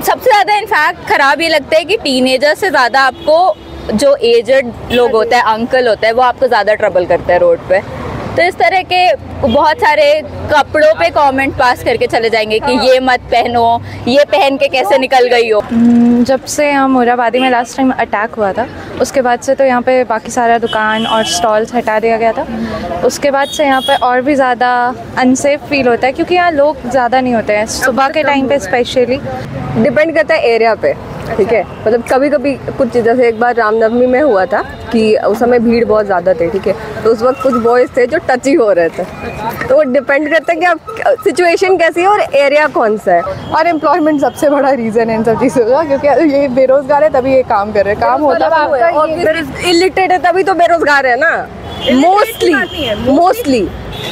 सबसे ज़्यादा इनफैक्ट ख़राब ये लगता है कि टीनेजर से ज़्यादा आपको जो एजड लोग होता है, अंकल होता है, वो आपको ज़्यादा ट्रबल करता है रोड पे। तो इस तरह के बहुत सारे कपड़ों पे कमेंट पास करके चले जाएंगे कि ये मत पहनो, ये पहन के कैसे निकल गई हो। जब से यहाँ मोराबादी में लास्ट टाइम अटैक हुआ था, उसके बाद से तो यहाँ पे बाकी सारा दुकान और स्टॉल्स हटा दिया गया था। उसके बाद से यहाँ पे और भी ज़्यादा अनसेफ फील होता है, क्योंकि यहाँ लोग ज़्यादा नहीं होते हैं सुबह के टाइम पे स्पेशली। डिपेंड करता है एरिया पे, ठीक है। मतलब कभी कभी कुछ, जैसे एक बार रामनवमी में हुआ था कि उस समय भीड़ बहुत ज़्यादा थी, ठीक है, तो उस वक्त कुछ बॉयज़ थे जो टची हो रहे थे। तो वो डिपेंड करता है कि आप सिचुएशन कैसी है और एरिया कौन सा है। अनएम्प्लॉयमेंट सबसे बड़ा रीज़न है इन सब चीज़ों का, क्योंकि ये बेरोजगार है तभी ये काम कर रहे हैं। काम होता है, इलिटरेट है तभी तो बेरोजगार है ना, मोस्टली।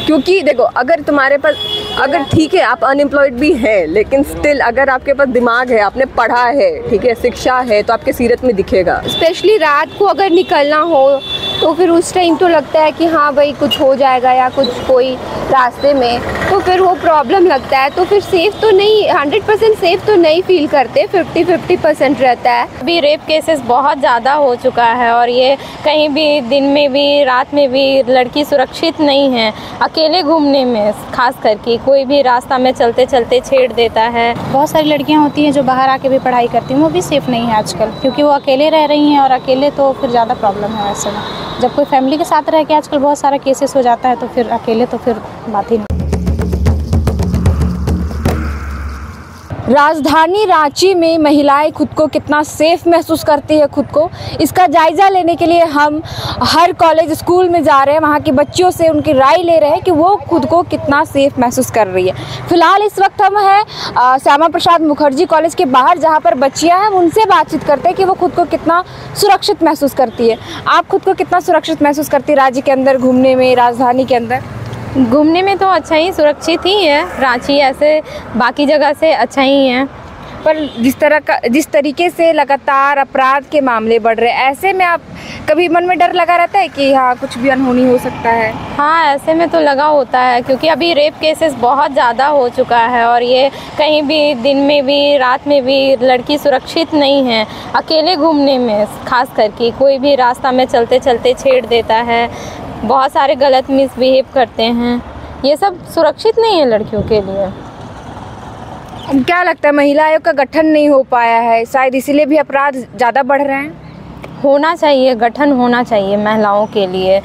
क्योंकि देखो, अगर तुम्हारे पास, अगर ठीक है आप अनएम्प्लॉयड भी हैं, लेकिन स्टिल अगर आपके पास दिमाग है, आपने पढ़ा है, ठीक है, शिक्षा है, तो आपके सीरत में दिखेगा। स्पेशली रात को अगर निकलना हो तो फिर उस टाइम तो लगता है कि हाँ भाई कुछ हो जाएगा या कुछ कोई रास्ते में, तो फिर वो प्रॉब्लम लगता है। तो फिर सेफ़ तो नहीं, 100% सेफ़ तो नहीं फील करते, 50-50% रहता है। अभी रेप केसेस बहुत ज़्यादा हो चुका है और ये कहीं भी दिन में भी रात में भी लड़की सुरक्षित नहीं है। अकेले घूमने में खास करके कोई भी रास्ता में चलते चलते छेड़ देता है। बहुत सारी लड़कियां होती हैं जो बाहर आके भी पढ़ाई करती हैं, वो भी सेफ़ नहीं है आजकल, क्योंकि वो अकेले रह रही हैं और अकेले तो फिर ज़्यादा प्रॉब्लम है। वैसे में जब कोई फैमिली के साथ रह के आजकल बहुत सारा केसेस हो जाता है, तो फिर अकेले तो फिर बात ही नहीं। राजधानी रांची में महिलाएं खुद को कितना सेफ महसूस करती है खुद को, इसका जायज़ा लेने के लिए हम हर कॉलेज स्कूल में जा रहे हैं, वहाँ की बच्चियों से उनकी राय ले रहे हैं कि वो खुद को कितना सेफ महसूस कर रही है। फिलहाल इस वक्त हम हैं श्यामा प्रसाद मुखर्जी कॉलेज के बाहर, जहाँ पर बच्चियाँ हैं, उनसे बातचीत करते हैं कि वो खुद को कितना सुरक्षित महसूस करती है। आप खुद को कितना सुरक्षित महसूस करती है रांची के अंदर घूमने में, राजधानी के अंदर? घूमने में तो अच्छा ही, सुरक्षित ही है रांची, ऐसे बाकी जगह से अच्छा ही है। पर जिस तरीके से लगातार अपराध के मामले बढ़ रहे हैं, ऐसे में आप कभी मन में डर लगा रहता है कि हाँ कुछ भी अनहोनी हो सकता है? हाँ, ऐसे में तो लगा होता है, क्योंकि अभी रेप केसेस बहुत ज़्यादा हो चुका है और ये कहीं भी दिन में भी रात में भी लड़की सुरक्षित नहीं है। अकेले घूमने में खास करके कोई भी रास्ता में चलते चलते छेड़ देता है, बहुत सारे गलत मिसबिहेव करते हैं, ये सब सुरक्षित नहीं है लड़कियों के लिए। क्या लगता है महिला आयोग का गठन नहीं हो पाया है, शायद इसीलिए भी अपराध ज़्यादा बढ़ रहे हैं? होना चाहिए, गठन होना चाहिए महिलाओं के लिए,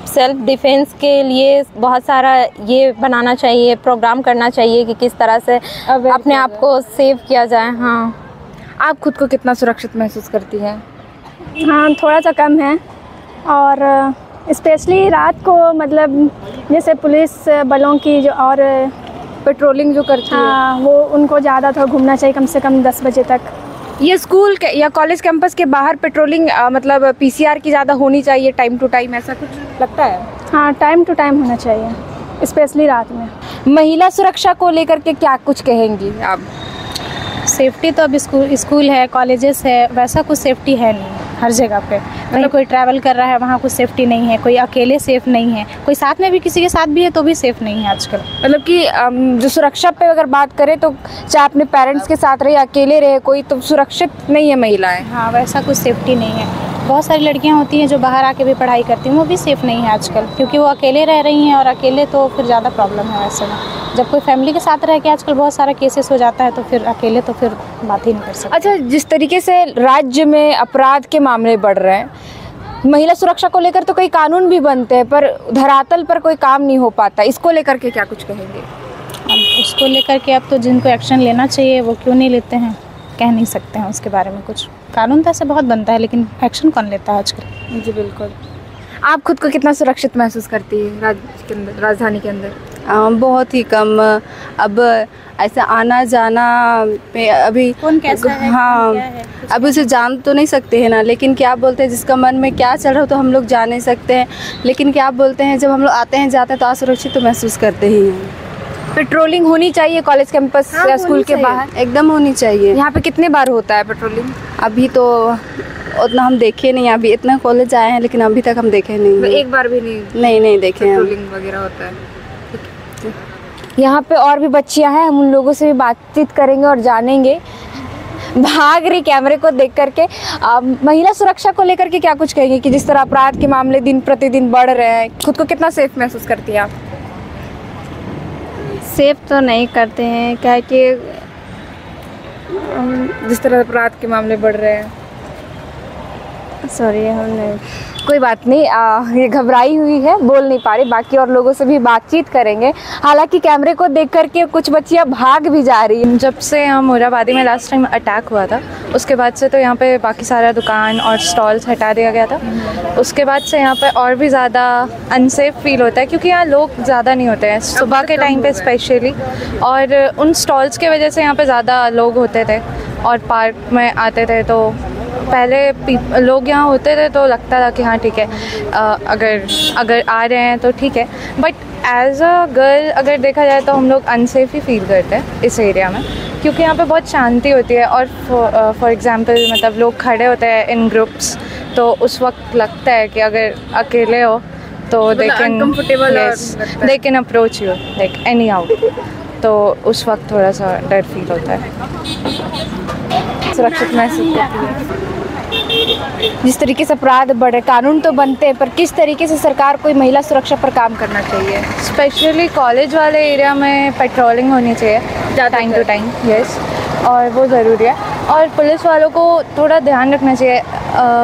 सेल्फ डिफेंस के लिए बहुत सारा ये बनाना चाहिए, प्रोग्राम करना चाहिए कि किस तरह से अपने आप को सेव किया जाए। हाँ, आप खुद को कितना सुरक्षित महसूस करती हैं? हाँ, थोड़ा सा कम है, और स्पेशली रात को, मतलब जैसे पुलिस बलों की जो और पेट्रोलिंग जो करती है, हाँ, वो उनको ज़्यादा थोड़ा घूमना चाहिए, कम से कम 10 बजे तक। ये स्कूल के या कॉलेज कैंपस के बाहर पेट्रोलिंग मतलब पीसीआर की ज़्यादा होनी चाहिए टाइम टू टाइम, ऐसा कुछ लगता है? हाँ, टाइम टू टाइम होना चाहिए, स्पेशली रात में। महिला सुरक्षा को लेकर के क्या कुछ कहेंगी आप? सेफ्टी तो अब स्कूल है, कॉलेजेस है, वैसा कुछ सेफ्टी है नहीं हर जगह पे। कहीं कोई ट्रैवल कर रहा है वहाँ कुछ सेफ्टी नहीं है, कोई अकेले सेफ नहीं है, कोई साथ में भी किसी के साथ भी है तो भी सेफ नहीं है आजकल। मतलब कि जो सुरक्षा पे अगर बात करें तो चाहे अपने पेरेंट्स के साथ रहे, अकेले रहे, कोई तो सुरक्षित नहीं है महिलाएं। हाँ, वैसा कुछ सेफ्टी नहीं है। बहुत सारी लड़कियां होती हैं जो बाहर आके भी पढ़ाई करती हैं, वो भी सेफ़ नहीं है आजकल, क्योंकि वो अकेले रह रही हैं और अकेले तो फिर ज़्यादा प्रॉब्लम है। वैसे में जब कोई फैमिली के साथ रह के आजकल बहुत सारा केसेस हो जाता है, तो फिर अकेले तो फिर बात ही नहीं कर सकते। अच्छा, जिस तरीके से राज्य में अपराध के मामले बढ़ रहे हैं, महिला सुरक्षा को लेकर तो कई कानून भी बनते हैं, पर धरातल पर कोई काम नहीं हो पाता, इसको लेकर के क्या कुछ कहेंगे? अब उसको लेकर के अब तो जिनको एक्शन लेना चाहिए वो क्यों नहीं लेते हैं, कह नहीं सकते हैं उसके बारे में कुछ। कानून तो ऐसे बहुत बनता है, लेकिन एक्शन कौन लेता है आजकल? जी बिल्कुल। आप खुद को कितना सुरक्षित महसूस करती है राजधानी के अंदर? बहुत ही कम। अब ऐसा आना जाना पे अभी कौन कैसा है, हाँ, कौन क्या है, अभी उसे जान तो नहीं सकते हैं ना, लेकिन क्या बोलते हैं जिसका मन में क्या चल रहा हो तो हम लोग जान नहीं सकते हैं, लेकिन क्या बोलते हैं जब हम लोग आते हैं जाते हैं तो असुरक्षित तो महसूस करते ही हैं। पेट्रोलिंग होनी चाहिए कॉलेज कैंपस या स्कूल के बाहर? एकदम होनी चाहिए। यहाँ पे कितने बार होता है पेट्रोलिंग? अभी तो उतना हम देखे नहीं, अभी इतना कॉलेज आए हैं लेकिन अभी तक हम देखे नहीं। एक बार भी नहीं देखे हैं। पेट्रोलिंग वगैरह होता है। यहाँ पे और भी बच्चियाँ हैं, हम उन लोगों से भी बातचीत करेंगे और जानेंगे भाग रही कैमरे को देख करके। महिला सुरक्षा को लेकर के क्या कुछ कहेंगे कि जिस तरह अपराध के मामले दिन प्रतिदिन बढ़ रहे हैं, खुद को कितना सेफ महसूस करती हैं आप? सेफ तो नहीं करते हैं, क्या है कि जिस तरह अपराध के मामले बढ़ रहे हैं। सॉरी हमने कोई बात नहीं, ये घबराई हुई है, बोल नहीं पा रही, बाकी और लोगों से भी बातचीत करेंगे। हालांकि कैमरे को देख करके कुछ बच्चियां भाग भी जा रही हैं। जब से यहाँ मोराबादी में लास्ट टाइम अटैक हुआ था, उसके बाद से तो यहाँ पे बाकी सारा दुकान और स्टॉल्स हटा दिया गया था। उसके बाद से यहाँ पे और भी ज़्यादा अनसेफ फील होता है, क्योंकि यहाँ लोग ज़्यादा नहीं होते हैं सुबह के टाइम पे स्पेशली, और उन स्टॉल्स की वजह से यहाँ पे ज़्यादा लोग होते थे और पार्क में आते थे। तो पहले लोग यहाँ होते थे तो लगता था कि हाँ ठीक है, अगर आ रहे हैं तो ठीक है, बट एज अ गर्ल अगर देखा जाए तो हम लोग अनसेफ ही फील करते हैं इस एरिया में, क्योंकि यहाँ पे बहुत शांति होती है। और फॉर एग्जांपल मतलब लोग खड़े होते हैं इन ग्रुप्स, तो उस वक्त लगता है कि अगर अकेले हो तो they can approach you like any how, तो उस वक्त थोड़ा सा डर फील होता है। सुरक्षित महसूस करती है। जिस तरीके से अपराध बढ़े, कानून तो बनते हैं, पर किस तरीके से सरकार को महिला सुरक्षा पर काम करना चाहिए? स्पेशली कॉलेज वाले एरिया में पेट्रोलिंग होनी चाहिए टाइम टू टाइम, यस, और वो ज़रूरी है। और पुलिस वालों को थोड़ा ध्यान रखना चाहिए,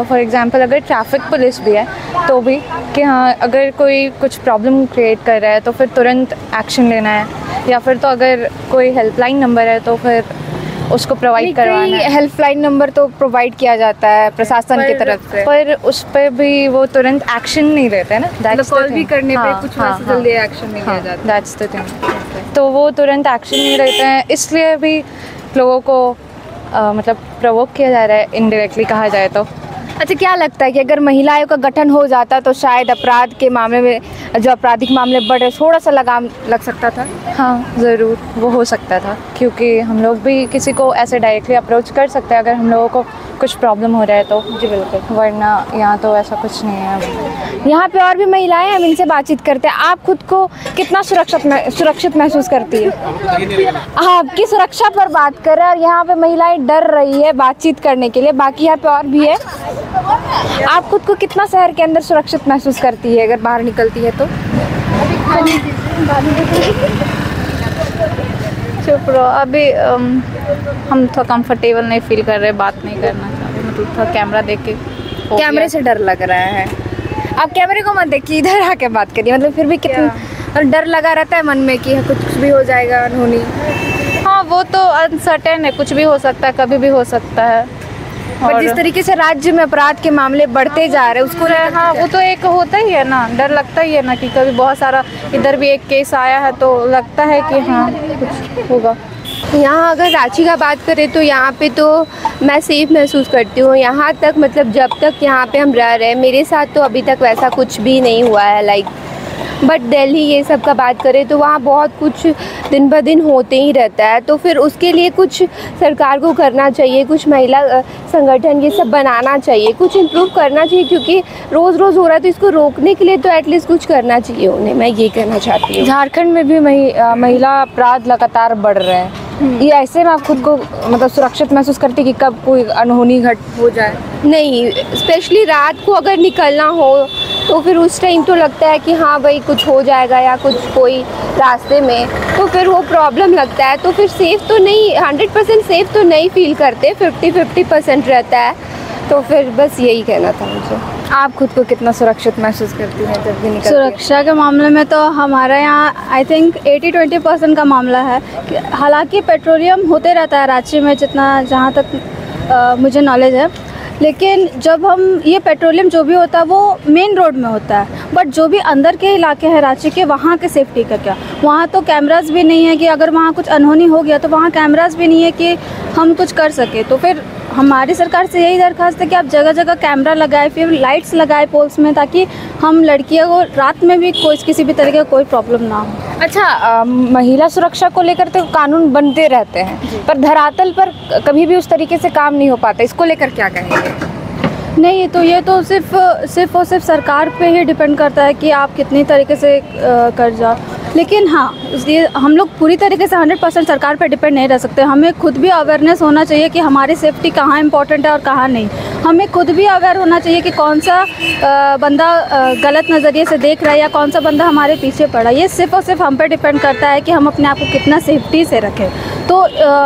फॉर एग्जांपल अगर ट्रैफिक पुलिस भी है तो भी, कि हाँ अगर कोई कुछ प्रॉब्लम क्रिएट कर रहा है तो फिर तुरंत एक्शन लेना है, या फिर तो अगर कोई हेल्पलाइन नंबर है तो फिर उसको प्रोवाइड करवाना है। हेल्पलाइन नंबर तो प्रोवाइड किया जाता है प्रशासन की तरफ से, पर उस पर भी वो तुरंत एक्शन नहीं लेते हैं ना, कॉल भी करने पे कुछ वैसे जल्दी एक्शन नहीं लिया जाता। That's the thing. तो वो तुरंत एक्शन नहीं लेते हैं, इसलिए भी लोगों को मतलब प्रोवोक किया जा रहा है, इनडायरेक्टली कहा जाए तो। अच्छा, क्या लगता है कि अगर महिलाओं का गठन हो जाता तो शायद अपराध के मामले में, जो आपराधिक मामले बढ़ रहे, थोड़ा सा लगाम लग सकता था? हाँ ज़रूर, वो हो सकता था, क्योंकि हम लोग भी किसी को ऐसे डायरेक्टली अप्रोच कर सकते हैं अगर हम लोगों को कुछ प्रॉब्लम हो रहा है तो। जी बिल्कुल, वरना यहाँ तो ऐसा कुछ नहीं है। यहाँ पे और भी महिलाएं, हम इनसे बातचीत करते हैं। आप खुद को कितना सुरक्षित महसूस करती है? आपकी सुरक्षा पर बात कर रहे हैं, और यहाँ पे महिलाएं डर रही है बातचीत करने के लिए, बाकी यहाँ पे और भी है। आप खुद को कितना शहर के अंदर सुरक्षित महसूस करती है अगर बाहर निकलती है तो? चुप रहो, अभी हम थोड़ा कंफर्टेबल नहीं फील कर रहे, बात नहीं करना चाहते, मतलब थोड़ा कैमरा देख के कैमरे से डर लग रहा है। आप कैमरे को मत देखिए, इधर आके बात करिए। मतलब फिर भी कितना डर लगा रहता है मन में कि कुछ भी हो जाएगा, अनहोनी। हाँ वो तो अनसर्टेन है, कुछ भी हो सकता है, कभी भी हो सकता है। और जिस तरीके से राज्य में अपराध के मामले बढ़ते जा रहे हैं उसको, हाँ वो तो एक होता ही है ना, डर लगता ही है ना कि कभी बहुत सारा, इधर भी एक केस आया है तो लगता है कि हाँ कुछ होगा। यहाँ अगर रांची का बात करें तो यहाँ पे तो मैं सेफ महसूस करती हूँ। यहाँ तक मतलब जब तक यहाँ पे हम रह रहे हैं, मेरे साथ तो अभी तक वैसा कुछ भी नहीं हुआ है लाइक। बट दिल्ली ये सब का बात करें तो वहाँ बहुत कुछ दिन ब दिन होते ही रहता है, तो फिर उसके लिए कुछ सरकार को करना चाहिए, कुछ महिला संगठन ये सब बनाना चाहिए, कुछ इम्प्रूव करना चाहिए, क्योंकि रोज़ रोज़ हो रहा है तो इसको रोकने के लिए तो एटलीस्ट कुछ करना चाहिए उन्हें। मैं ये कहना चाहती हूँ। झारखंड में भी महिला अपराध लगातार बढ़ रहे हैं, ये ऐसे में आप खुद को मतलब सुरक्षित महसूस करती कि कब कोई अनहोनी घट हो जाए? नहीं, स्पेशली रात को अगर निकलना हो तो फिर उस टाइम तो लगता है कि हाँ भाई कुछ हो जाएगा या कुछ कोई रास्ते में, तो फिर वो प्रॉब्लम लगता है। तो फिर सेफ़ तो नहीं, 100% सेफ़ तो नहीं फील करते, 50-50% रहता है। तो फिर बस यही कहना था मुझे। आप खुद को कितना सुरक्षित महसूस करती हैं जब भी निकलती हैं? सुरक्षा के मामले में तो हमारा यहाँ आई थिंक 80-20% का मामला है। हालांकि पेट्रोलियम होते रहता है रांची में, जितना जहाँ तक मुझे नॉलेज है, लेकिन जब हम ये पेट्रोलियम जो भी होता है वो मेन रोड में होता है, बट जो भी अंदर के इलाके हैं रांची के, वहाँ के सेफ्टी का क्या? वहाँ तो कैमरास भी नहीं है कि अगर वहाँ कुछ अनहोनी हो गया तो वहाँ कैमरास भी नहीं है कि हम कुछ कर सके। तो फिर हमारी सरकार से यही दरख्वास्त है कि आप जगह जगह कैमरा लगाए, फिर लाइट्स लगाए पोल्स में, ताकि हम लड़कियों को रात में भी किसी भी तरीके का कोई प्रॉब्लम ना हो। अच्छा, महिला सुरक्षा को लेकर तो कानून बनते रहते हैं, पर धरातल पर कभी भी उस तरीके से काम नहीं हो पाता, इसको लेकर क्या कहेंगे? नहीं, तो ये तो सिर्फ और सिर्फ सरकार पे ही डिपेंड करता है कि आप कितनी तरीके से कर जाओ। लेकिन हाँ, ये हम लोग पूरी तरीके से 100% सरकार पर डिपेंड नहीं रह सकते। हमें खुद भी अवेयरनेस होना चाहिए कि हमारी सेफ्टी कहाँ इंपॉर्टेंट है और कहाँ नहीं। हमें खुद भी अवेयर होना चाहिए कि कौन सा बंदा गलत नज़रिए से देख रहा है या कौन सा बंदा हमारे पीछे पड़ा। ये सिर्फ़ और सिर्फ हम पर डिपेंड करता है कि हम अपने आप को कितना सेफ्टी से रखें। तो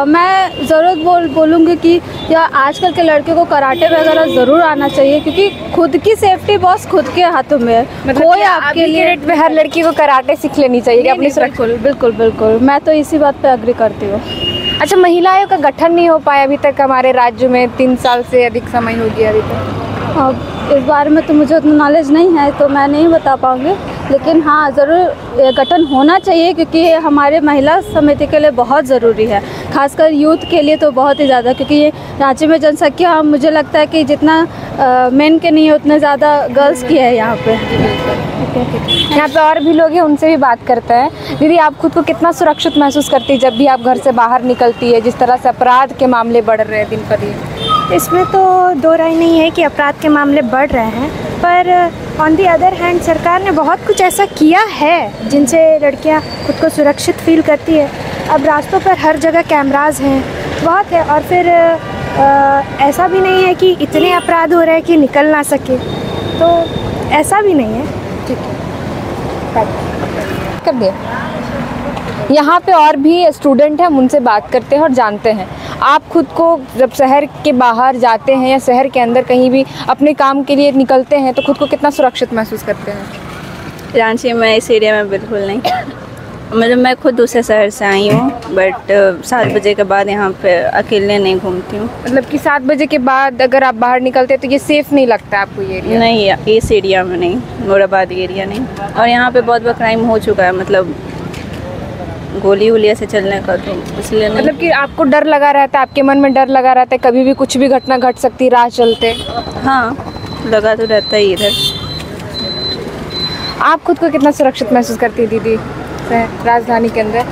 मैं ज़रूर बोलूँगी कि या आजकल के लड़के को कराटे वगैरह ज़रूर आना चाहिए, क्योंकि खुद की सेफ्टी बॉस खुद के हाथों में है। मतलब कोई आपके लिए रेट में हर लड़की को कराटे सीख लेनी चाहिए अपनी बिल्कुल बिल्कुल बिल्कुल, मैं तो इसी बात पे एग्री करती हूँ। अच्छा, महिलाओं का गठन नहीं हो पाया अभी तक हमारे राज्य में, 3 साल से अधिक समय हो गया अभी तक। अब इस बारे में तो मुझे उतना नॉलेज नहीं है, तो मैं नहीं बता पाऊँगी, लेकिन हाँ ज़रूर ये गठन होना चाहिए, क्योंकि ये हमारे महिला समिति के लिए बहुत ज़रूरी है, खासकर यूथ के लिए तो बहुत ही ज़्यादा, क्योंकि ये रांची में जनसंख्या मुझे लगता है कि जितना मेन के नहीं है उतने ज़्यादा गर्ल्स की है यहाँ पे। यहाँ पे और भी लोग हैं, उनसे भी बात करते हैं। दीदी, आप खुद को कितना सुरक्षित महसूस करती है जब भी आप घर से बाहर निकलती है, जिस तरह से अपराध के मामले बढ़ रहे हैं दिन पर दिन? इसमें तो दो राय नहीं है कि अपराध के मामले बढ़ रहे हैं, पर ऑन दी अदर हैंड सरकार ने बहुत कुछ ऐसा किया है जिनसे लड़कियां खुद को सुरक्षित फील करती है। अब रास्तों पर हर जगह कैमरास हैं, बहुत है, और फिर ऐसा भी नहीं है कि इतने अपराध हो रहे हैं कि निकल ना सके, तो ऐसा भी नहीं है। ठीक है, कर दिया। यहाँ पे और भी स्टूडेंट हैं, हम उनसे बात करते हैं और जानते हैं। आप खुद को जब शहर के बाहर जाते हैं या शहर के अंदर कहीं भी अपने काम के लिए निकलते हैं तो खुद को कितना सुरक्षित महसूस करते हैं? रांची में इस एरिया में बिल्कुल नहीं। मतलब मैं खुद दूसरे शहर से आई हूँ, बट 7 बजे के बाद यहाँ पे अकेले नहीं घूमती हूँ। मतलब कि 7 बजे के बाद अगर आप बाहर निकलते हैं तो ये सेफ़ नहीं लगता आपको ये एरिया? नहीं, इस एरिया में नहीं, मोराबादी एरिया नहीं। और यहाँ पे बहुत बड़ा क्राइम हो चुका है, मतलब गोली वोली से चलने का, तो इसलिए नहीं। मतलब कि आपको डर लगा रहता है, आपके मन में डर लगा रहता है कभी भी कुछ भी घटना घट सकती है राह चलते? हाँ, लगा तो रहता ही इधर। आप खुद को कितना सुरक्षित महसूस करती है दीदी राजधानी के अंदर?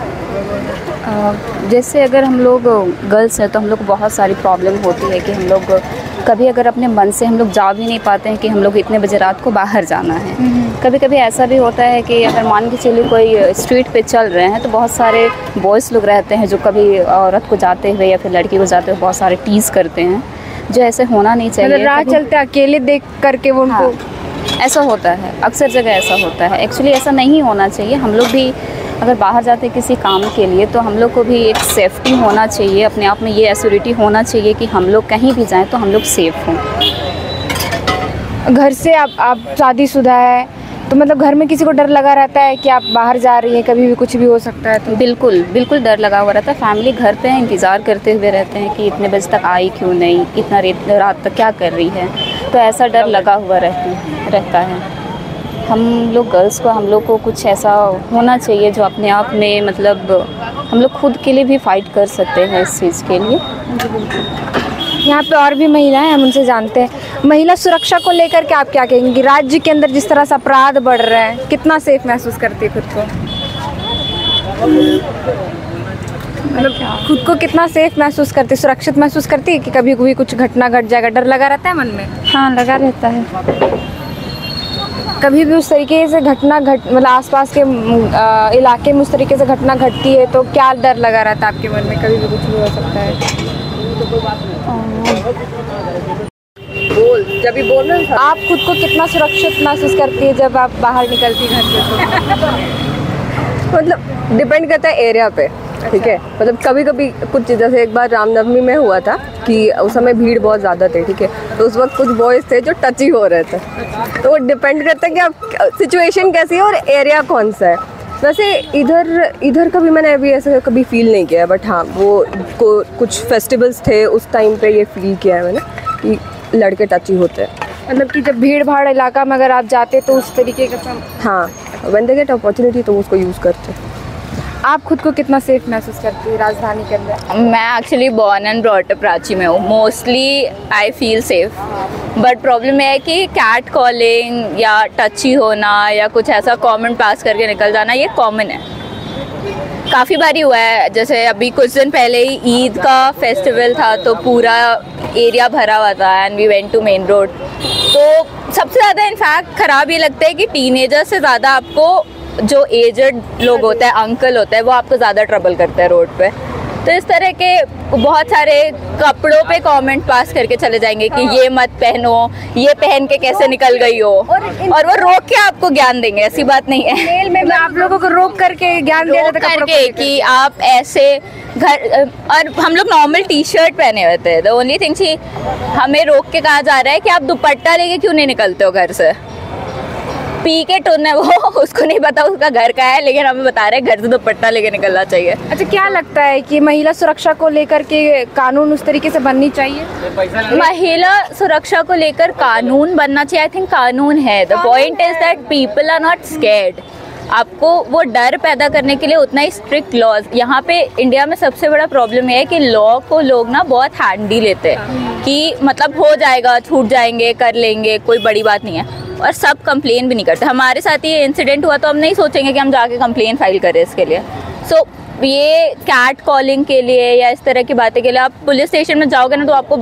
जैसे अगर हम लोग गर्ल्स हैं तो हम लोग को बहुत सारी प्रॉब्लम होती है कि हम लोग कभी अगर अपने मन से हम लोग जा भी नहीं पाते हैं कि हम लोग इतने बजे रात को बाहर जाना है। कभी कभी ऐसा भी होता है कि अगर मान के चलिए कोई स्ट्रीट पे चल रहे हैं तो बहुत सारे बॉयज़ लोग रहते हैं जो कभी औरत को जाते हुए या फिर लड़की को जाते हुए बहुत सारे टीज़ करते हैं, जो ऐसे होना नहीं चाहिए। मतलब राह चलते अकेले देख करके वो उनको ऐसा होता है, अक्सर जगह ऐसा होता है। एक्चुअली ऐसा नहीं होना चाहिए। हम लोग भी अगर बाहर जाते हैं किसी काम के लिए तो हम लोग को भी एक सेफ्टी होना चाहिए, अपने आप में ये एश्योरिटी होना चाहिए कि हम लोग कहीं भी जाएं तो हम लोग सेफ़ हों। घर से आप शादीशुदा है तो मतलब घर में किसी को डर लगा रहता है कि आप बाहर जा रही हैं, कभी भी कुछ भी हो सकता है? तो बिल्कुल डर लगा हुआ रहता है। फैमिली घर पे इंतज़ार करते हुए रहते हैं कि इतने बजे तक आई क्यों नहीं, इतना रात तक क्या कर रही है, तो ऐसा डर लगा हुआ रहता है। हम लोग गर्ल्स को, हम लोग को कुछ ऐसा होना चाहिए जो अपने आप में, मतलब हम लोग खुद के लिए भी फाइट कर सकते हैं इस चीज़ के लिए। यहाँ पे और भी महिलाएं हैं, हम उनसे जानते हैं। महिला सुरक्षा को लेकर के आप क्या कहेंगी? राज्य के अंदर जिस तरह से अपराध बढ़ रहे हैं, कितना सेफ महसूस करती है खुद को? मतलब खुद को कितना सेफ महसूस करती है, सुरक्षित महसूस करती है कि कभी कोई कुछ घटना घट जाएगा, डर लगा रहता है मन में? हाँ, लगा रहता है। कभी भी उस तरीके से घटना मतलब आसपास के इलाके में उस तरीके से घटना घटती है तो क्या डर लगा रहता है आपके मन में? कभी भी कुछ भी हो सकता है। जब भी बोलना आप खुद को कितना सुरक्षित महसूस करती है जब आप बाहर निकलती घर से? मतलब डिपेंड करता है एरिया पे, ठीक है। मतलब कभी कभी कुछ, जैसे एक बार रामनवमी में हुआ था कि उस समय भीड़ बहुत ज़्यादा थी, ठीक है, तो उस वक्त कुछ बॉयज़ थे जो टची हो रहे थे। तो वो डिपेंड करता है कि आप सिचुएशन कैसी है और एरिया कौन सा है। वैसे इधर कभी मैंने अभी ऐसा कभी फील नहीं किया, बट हाँ वो कुछ फेस्टिवल्स थे उस टाइम पे ये फील किया है मैंने कि लड़के टची होते हैं। मतलब कि जब भीड़ भाड़ इलाका में अगर आप जाते तो उस तरीके का, हाँ, व्हेन दे गेट अपॉर्चुनिटी तो उसको यूज़ करते हैं। आप खुद को कितना सेफ महसूस करती है राजधानी के अंदर? मैं actually born and brought up Ranchi में हूँ। Mostly I feel safe, but problem है कि कैट कॉलिंग या टची होना या कुछ ऐसा कमेंट पास करके निकल जाना, ये कॉमन है, काफ़ी बारी हुआ है। जैसे अभी कुछ दिन पहले ही ईद का फेस्टिवल था तो पूरा एरिया भरा हुआ था and we went to main road. तो सबसे ज़्यादा इनफैक्ट ख़राब ये लगता है कि टीनेजर से ज़्यादा आपको जो एजड लोग होते हैं, अंकल होते हैं, वो आपको ज़्यादा ट्रबल करते हैं रोड पे। तो इस तरह के बहुत सारे कपड़ों पे कमेंट पास करके चले जाएंगे कि ये मत पहनो, ये पहन के कैसे निकल गई हो, और वो रोक के आपको ज्ञान देंगे। ऐसी बात नहीं है, मेल में आप लोगों को रोक करके ज्ञान दे देते करके कि आप ऐसे घर, और हम लोग नॉर्मल टी शर्ट पहने हुए थे। द ओनली थिंग थी हमें रोक के कहा जा रहा है कि आप दुपट्टा लेके क्यों नहीं निकलते हो घर से। पी के टुन है वो, उसको नहीं पता उसका घर का है, लेकिन हमें बता रहे हैं घर से दुपट्टा लेके निकलना चाहिए। अच्छा, क्या लगता है कि महिला सुरक्षा को लेकर के कानून उस तरीके से बननी चाहिए? महिला सुरक्षा को लेकर कानून बनना चाहिए। आई थिंक कानून है। The point is that people are not scared. आपको वो डर पैदा करने के लिए उतना ही स्ट्रिक्ट लॉज। यहाँ पे इंडिया में सबसे बड़ा प्रॉब्लम ये है कि लॉ को लोग ना बहुत हैंडी लेते हैं कि मतलब हो जाएगा, छूट जाएंगे, कर लेंगे, कोई बड़ी बात नहीं है, और सब कंप्लेन भी नहीं करते। हमारे साथ ये इंसिडेंट हुआ तो हम नहीं सोचेंगे कि हम जाके कंप्लेन फाइल करें इसके लिए। सो ये कैट कॉलिंग के लिए या इस तरह की बातें के लिए आप पुलिस स्टेशन में जाओगे ना तो आपको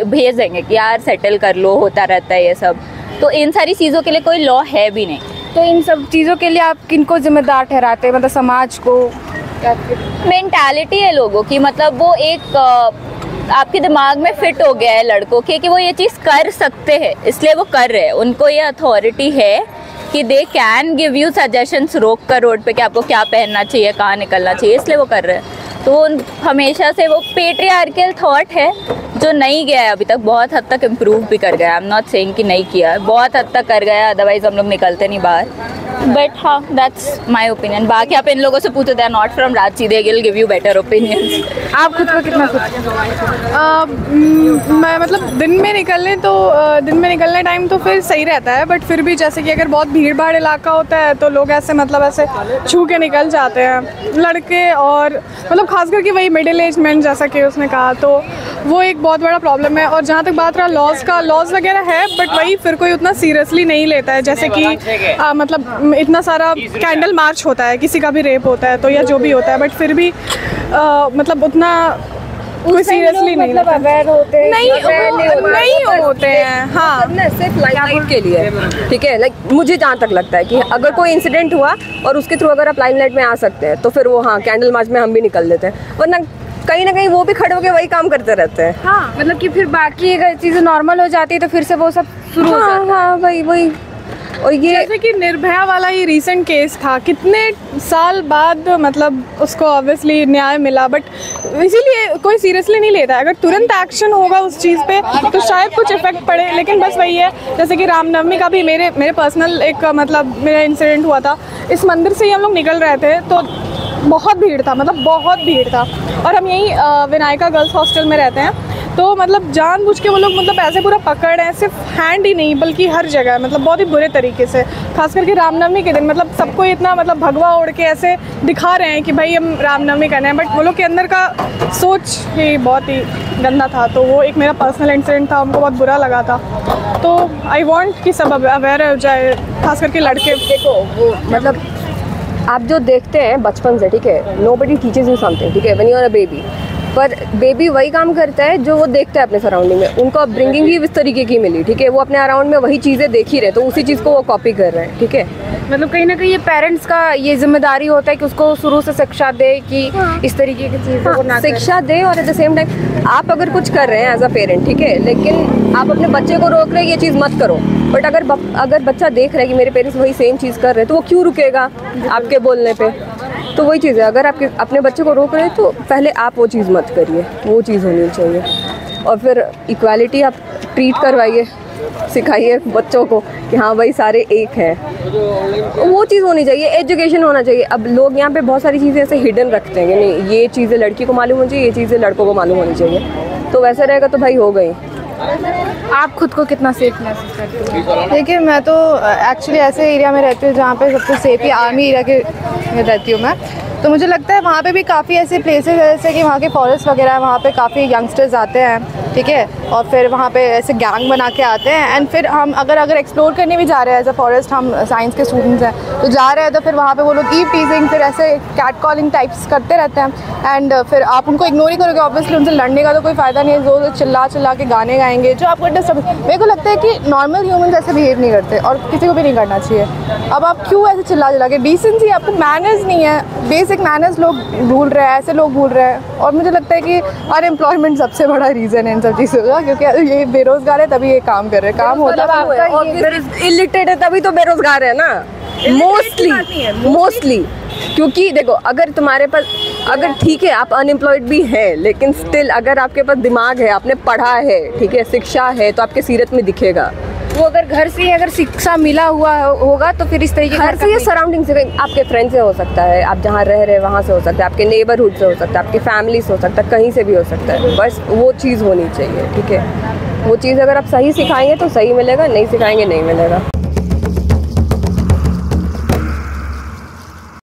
भेज देंगे कि यार सेटल कर लो, होता रहता है ये सब। तो इन सारी चीज़ों के लिए कोई लॉ है भी नहीं। तो इन सब चीज़ों के लिए आप किनको जिम्मेदार ठहराते हैं, मतलब समाज को? मेंटालिटी है लोगों की, मतलब वो एक आपके दिमाग में फिट हो गया है लड़कों के कि वो ये चीज़ कर सकते हैं, इसलिए वो कर रहे हैं। उनको ये अथॉरिटी है कि they can give you suggestions रोक कर रोड पे कि आपको क्या पहनना चाहिए, कहाँ निकलना चाहिए, इसलिए वो कर रहे हैं। तो हमेशा से वो पेट्रियार्कल थॉट है जो नहीं गया है अभी तक, बहुत हद तक इम्प्रूव भी कर गया। आई एम नॉट सेइंग कि नहीं किया है, बहुत हद तक कर गया, अदरवाइज हम लोग निकलते नहीं बाहर। बट हाँ, दैट्स माई ओपिनियन। बाकी आप इन लोगों से पूछो, they are not from Ranchi, they will give you better opinions. आप खुद को कितना मैं मतलब दिन में निकलने टाइम तो फिर सही रहता है, बट फिर भी जैसे कि अगर बहुत भीड़ भाड़ इलाका होता है तो लोग ऐसे मतलब ऐसे छू के निकल जाते हैं लड़के, और मतलब खास करके वही मिडिल एज मैन जैसा कि उसने कहा, तो वो एक बहुत बड़ा प्रॉब्लम है। और जहाँ तक बात रहा लॉज का, लॉज वगैरह है बट वही फिर कोई उतना सीरियसली नहीं लेता है। जैसे कि मतलब इतना सारा कैंडल मार्च होता है, किसी का भी रेप होता है तो या जो भी होता है, बट फिर भी मतलब उतना कोई सीरियसली नहीं, मतलब अवेयर होते हैं, नहीं होते हैं। हाँ, सिर्फ लाइमलाइट के लिए, ठीक है। लाइक मुझे जहाँ तक लगता है कि अगर कोई इंसिडेंट हुआ और उसके थ्रू अगर आप लाइमलाइट में आ सकते हैं तो फिर वो हाँ कैंडल मार्च में हम भी निकल लेते हैं, वरना कहीं ना कहीं वो भी खड़े होकर वही काम करते रहते हैं। हाँ, मतलब कि फिर बाकी अगर चीज़ें नॉर्मल हो जाती है तो फिर से वो सब शुरू हो जाता है। हाँ, वही। और ये जैसे कि निर्भया वाला ये रीसेंट केस था, कितने साल बाद मतलब उसको ऑब्वियसली न्याय मिला, बट इसीलिए कोई सीरियसली नहीं लेता है। अगर तुरंत एक्शन होगा उस चीज़ पे तो शायद कुछ इफेक्ट पड़े, लेकिन बस वही है। जैसे कि रामनवमी का भी मेरे पर्सनल एक मतलब मेरा इंसिडेंट हुआ था। इस मंदिर से ही हम लोग निकल रहे थे तो बहुत भीड़ था, मतलब बहुत भीड़ था, और हम यहीं विनायका गर्ल्स हॉस्टल में रहते हैं, तो मतलब जानबूझ के वो लोग मतलब ऐसे पूरा पकड़ रहे हैं, सिर्फ हैंड ही नहीं बल्कि हर जगह, मतलब बहुत ही बुरे तरीके से। खास करके रामनवमी के दिन मतलब सबको इतना मतलब भगवा ओढ़ के ऐसे दिखा रहे हैं कि भाई हम रामनवमी करना है, बट वो लोग के अंदर का सोच ही बहुत ही गंदा था। तो वो एक मेरा पर्सनल इंसिडेंट था, हमको बहुत बुरा लगा था। तो आई वॉन्ट कि सब अवेयर हो जाए, खास करके लड़के। देखो वो मतलब आप जो देखते हैं बचपन से, ठीक है, नोबडी टीचेस यू समथिंग, ठीक है, when you are a baby, पर बेबी वही काम करता है जो वो देखता है अपने सराउंडिंग में। उनको अपब्रिंगिंग ही इस तरीके की मिली, ठीक है, वो अपने अराउंड में वही चीज़ें देख ही रहे, तो उसी चीज़ को वो कॉपी कर रहे हैं, ठीक है। मतलब कहीं ना कहीं ये पेरेंट्स का ये जिम्मेदारी होता है कि उसको शुरू से शिक्षा दे कि इस तरीके की चीज़ों को ना शिक्षा दे, और एट द सेम टाइम आप अगर कुछ कर रहे हैं एज अ पेरेंट, ठीक है, लेकिन आप अपने बच्चे को रोक रहे हैं ये चीज़ मत करो, बट अगर बच्चा देख रहा है कि मेरे पेरेंट्स वही सेम चीज़ कर रहे हैं तो वो क्यों रुकेगा आपके बोलने पे। तो वही चीज़ है, अगर आपके अपने बच्चे को रोक रहे हैं तो पहले आप वो चीज़ मत करिए, वो चीज़ होनी चाहिए। और फिर इक्वालिटी आप ट्रीट करवाइए, सिखाइए बच्चों को कि हाँ भाई सारे एक हैं, वो चीज़ होनी चाहिए। एजुकेशन होना चाहिए। अब लोग यहाँ पे बहुत सारी चीज़ें ऐसे हिडन रखते हैं कि नहीं ये चीज़ें लड़की को मालूम होनी चाहिए, ये चीज़ें लड़कों को मालूम होनी चाहिए, तो वैसे रहेगा तो भाई हो गई। आप खुद को कितना सेफ महसूस करते हो? देखिए मैं तो एक्चुअली ऐसे एरिया में रहती हूँ जहाँ पे सबसे सेफ ही आर्मी एरिया के में रहती हूँ मैं, तो मुझे लगता है वहाँ पे भी काफ़ी ऐसे प्लेसेस है जैसे कि वहाँ के फॉरेस्ट वगैरह है, वहाँ पे काफ़ी यंगस्टर्स आते हैं, ठीक है, और फिर वहाँ पे ऐसे गैंग बना के आते हैं। एंड फिर हम अगर एक्सप्लोर करने भी जा रहे हैं एज अ फॉरेस्ट, हम साइंस के स्टूडेंट्स हैं तो जा रहे हैं, तो फिर वहाँ पे वो लोग ईव टीजिंग, फिर ऐसे कैट कॉलिंग टाइप्स करते रहते हैं। एंड फिर आप उनको इग्नोर ही करोगे, ऑब्वियसली उनसे लड़ने का तो कोई फ़ायदा नहीं है, जो चिल्ला के गाने गाएंगे जो आपको डिस्टर्ब। मेरे को लगता है कि नॉर्मल ह्यूमंस ऐसे बिहेव नहीं करते और किसी को भी नहीं करना चाहिए। अब आप क्यों ऐसे चिल्ला के, डिसेंसी, आपको मैनर्स नहीं है, बेसिक मैनर्स लोग भूल रहे हैं, ऐसे लोग भूल रहे हैं। और मुझे लगता है कि अनएम्प्लॉयमेंट सबसे बड़ा रीज़न है इन सब चीज़ों का, क्योंकि ये बेरोज़गार है तभी ये काम कर रहे हैं, काम होता है इलिटरेट है तभी तो बेरोजगार है ना, मोस्टली। क्योंकि देखो अगर तुम्हारे पास, अगर ठीक है आप अनएम्प्लॉयड भी हैं, लेकिन स्टिल अगर आपके पास दिमाग है, आपने पढ़ा है, ठीक है, शिक्षा है, तो आपके सीरत में दिखेगा। वो अगर घर से अगर शिक्षा मिला हुआ होगा तो फिर इस तरीके घर से या सराउंडिंग से, आपके फ्रेंड से हो सकता है, आप जहाँ रह रहे वहाँ से हो सकता है, आपके नेबरहुड से हो सकता है, आपकी फैमिली से हो सकता है, कहीं से भी हो सकता है। बस वो चीज़ होनी चाहिए, ठीक है। वो चीज़ अगर आप सही सिखाएंगे तो सही मिलेगा, नहीं सिखाएंगे नहीं मिलेगा।